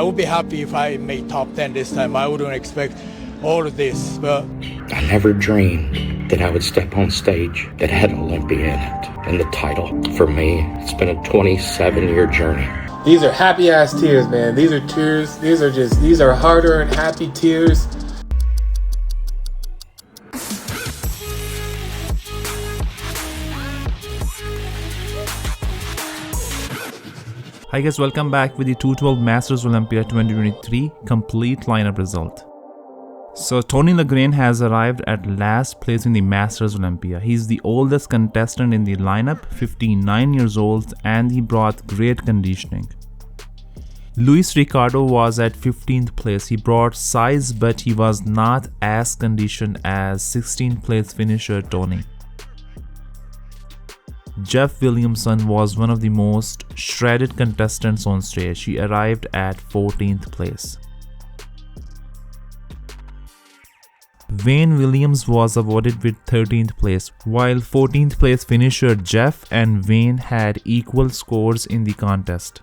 would be happy if I made top 10 this time. I wouldn't expect all of this, but I never dreamed that I would step on stage that had Olympia in it and the title. For me, it's been a 27-year journey. These are happy ass tears, man. These are tears. These are hard-earned happy tears. Hi guys, welcome back with the 212 Masters Olympia 2023 complete lineup result. So Tony Lagraine has arrived at last place in the Masters Olympia. He's the oldest contestant in the lineup, 59 years old, and he brought great conditioning. Luis Ricardo was at 15th place. He brought size, but he was not as conditioned as 16th place finisher Tony. Jeff Williamson was one of the most shredded contestants on stage. He arrived at 14th place. Wayne Williams was awarded with 13th place, while 14th place finisher Jeff and Wayne had equal scores in the contest.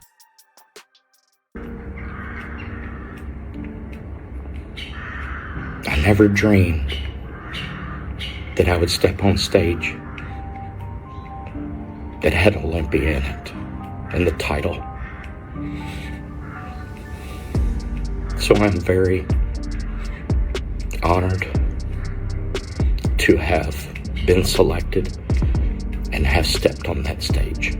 I never dreamed that I would step on stage that had Olympia in it and the title. So I'm very honored to have been selected and have stepped on that stage.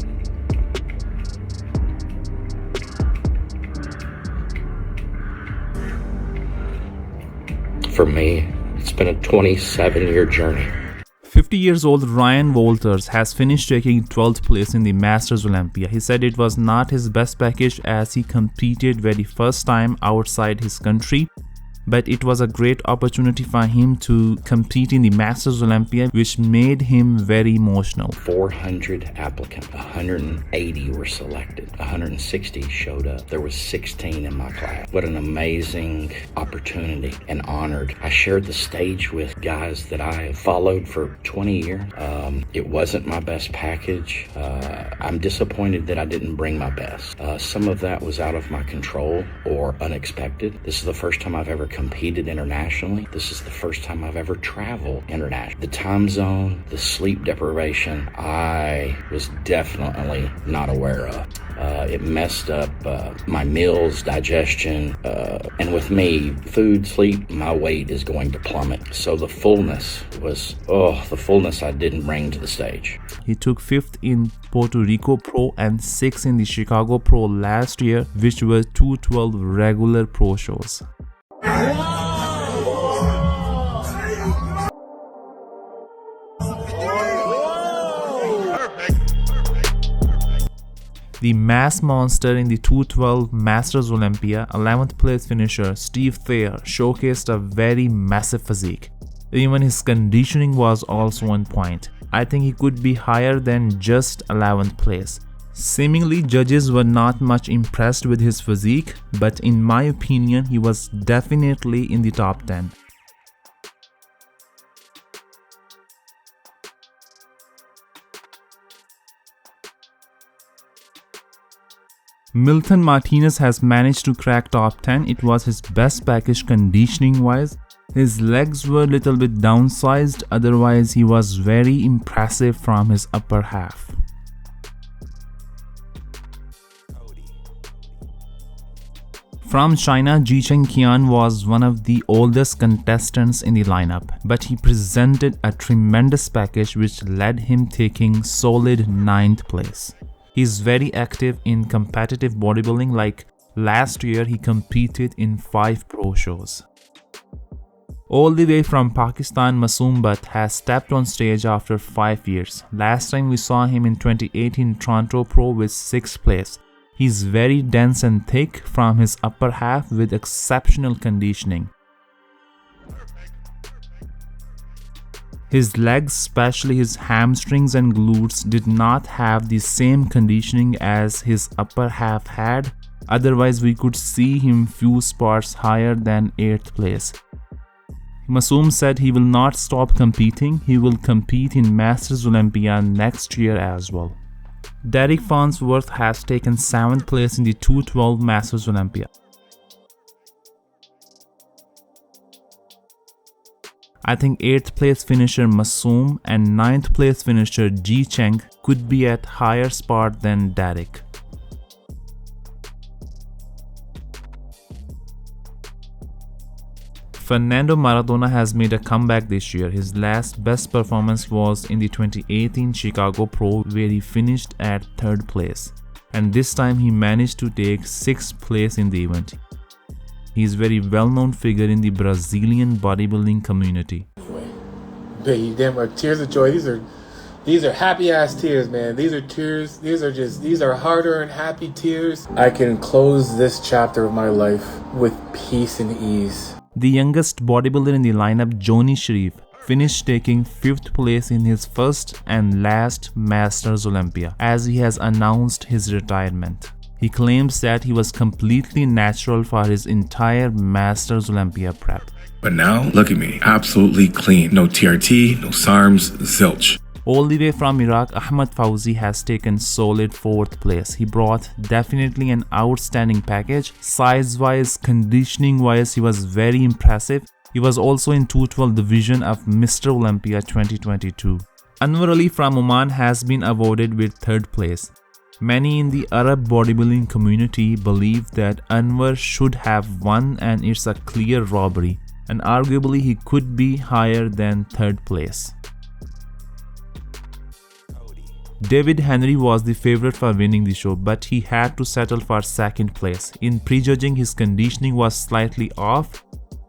For me, it's been a 27-year journey. 50 years old Ryan Walters has finished taking 12th place in the Masters Olympia. He said it was not his best package as he competed very first time outside his country, but it was a great opportunity for him to compete in the Masters Olympia, which made him very emotional. 400 applicants, 180 were selected, 160 showed up. There was 16 in my class. What an amazing opportunity and honored. I shared the stage with guys that I followed for 20 years. It wasn't my best package. I'm disappointed that I didn't bring my best. Some of that was out of my control or unexpected. This is the first time I've ever competed internationally. This is the first time I've ever traveled internationally. The time zone, the sleep deprivation, I was definitely not aware of. It messed up my meals, digestion, and with me, food, sleep, my weight is going to plummet. So the fullness I didn't bring to the stage. He took 5th in Puerto Rico Pro and 6th in the Chicago Pro last year, which were 212 regular pro shows. The mass monster in the 212 Masters Olympia, 11th place finisher Steve Thayer showcased a very massive physique. Even his conditioning was also on point. I think he could be higher than just 11th place. Seemingly, judges were not much impressed with his physique, but in my opinion, he was definitely in the top 10. Milton Martinez has managed to crack top 10. It was his best package conditioning wise. His legs were a little bit downsized, otherwise he was very impressive from his upper half. From China, Jicheng Qian was one of the oldest contestants in the lineup, but he presented a tremendous package which led him taking solid 9th place. He's very active in competitive bodybuilding, like last year he competed in 5 pro shows. All the way from Pakistan, Masoom Butt has stepped on stage after 5 years. Last time we saw him in 2018 Toronto Pro with 6th place. He's very dense and thick from his upper half with exceptional conditioning. His legs, especially his hamstrings and glutes, did not have the same conditioning as his upper half had, otherwise we could see him few spots higher than 8th place. Masoom said he will not stop competing, he will compete in Masters Olympia next year as well. Derek Farnsworth has taken 7th place in the 212 Masters Olympia. I think 8th place finisher Masoom and 9th place finisher Ji Cheng could be at higher spot than Derek. Fernando Maradona has made a comeback this year. His last best performance was in the 2018 Chicago Pro, where he finished at 3rd place. And this time he managed to take 6th place in the event. He is a very well-known figure in the Brazilian bodybuilding community. But you damn right, tears of joy. These are happy ass tears, man. These are tears. These are hard-earned happy tears. I can close this chapter of my life with peace and ease. The youngest bodybuilder in the lineup, Joni Sharif, finished taking 5th place in his first and last Masters Olympia, as he has announced his retirement. He claims that he was completely natural for his entire Masters Olympia prep. But now, look at me, absolutely clean. No TRT, no SARMs, zilch. All the way from Iraq, Ahmed Fauzi has taken solid 4th place. He brought definitely an outstanding package. Size-wise, conditioning-wise, he was very impressive. He was also in 212 Division of Mr. Olympia 2022. Anwar Ali from Oman has been awarded with 3rd place. Many in the Arab bodybuilding community believe that Anwar should have won and it's a clear robbery, and arguably he could be higher than 3rd place. David Henry was the favorite for winning the show, but he had to settle for 2nd place. In prejudging, his conditioning was slightly off,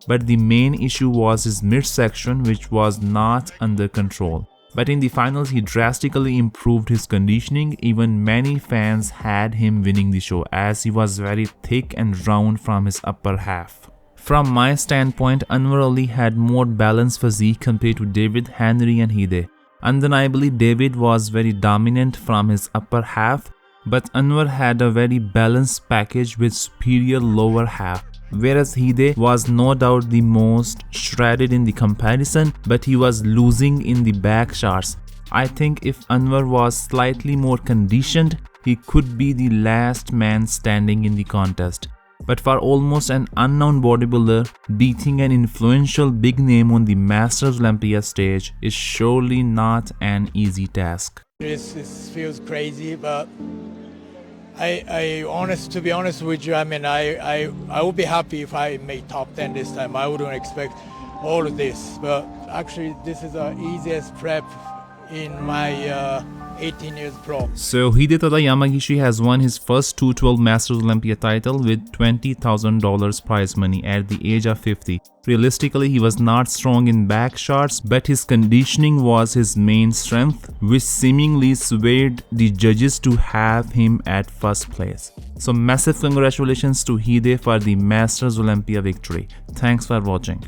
but the main issue was his midsection, which was not under control. But in the finals, he drastically improved his conditioning. Even many fans had him winning the show, as he was very thick and round from his upper half. From my standpoint, Anwar Ali had more balanced physique compared to David Henry and Hide. Undeniably, David was very dominant from his upper half, but Anwar had a very balanced package with superior lower half. Whereas Hide was no doubt the most shredded in the comparison, but he was losing in the back shots. I think if Anwar was slightly more conditioned, he could be the last man standing in the contest. But for almost an unknown bodybuilder, beating an influential big name on the Masters Olympia stage is surely not an easy task. It feels crazy, but to be honest with you, I mean, I would be happy if I made top 10 this time. I wouldn't expect all of this, but actually this is the easiest prep in my 18 years pro. So Hidetada Yamagishi has won his first 212 Masters Olympia title with $20,000 prize money at the age of 50. Realistically, he was not strong in back shots, but his conditioning was his main strength, which seemingly swayed the judges to have him at 1st place. So massive congratulations to Hide for the Masters Olympia victory. Thanks for watching.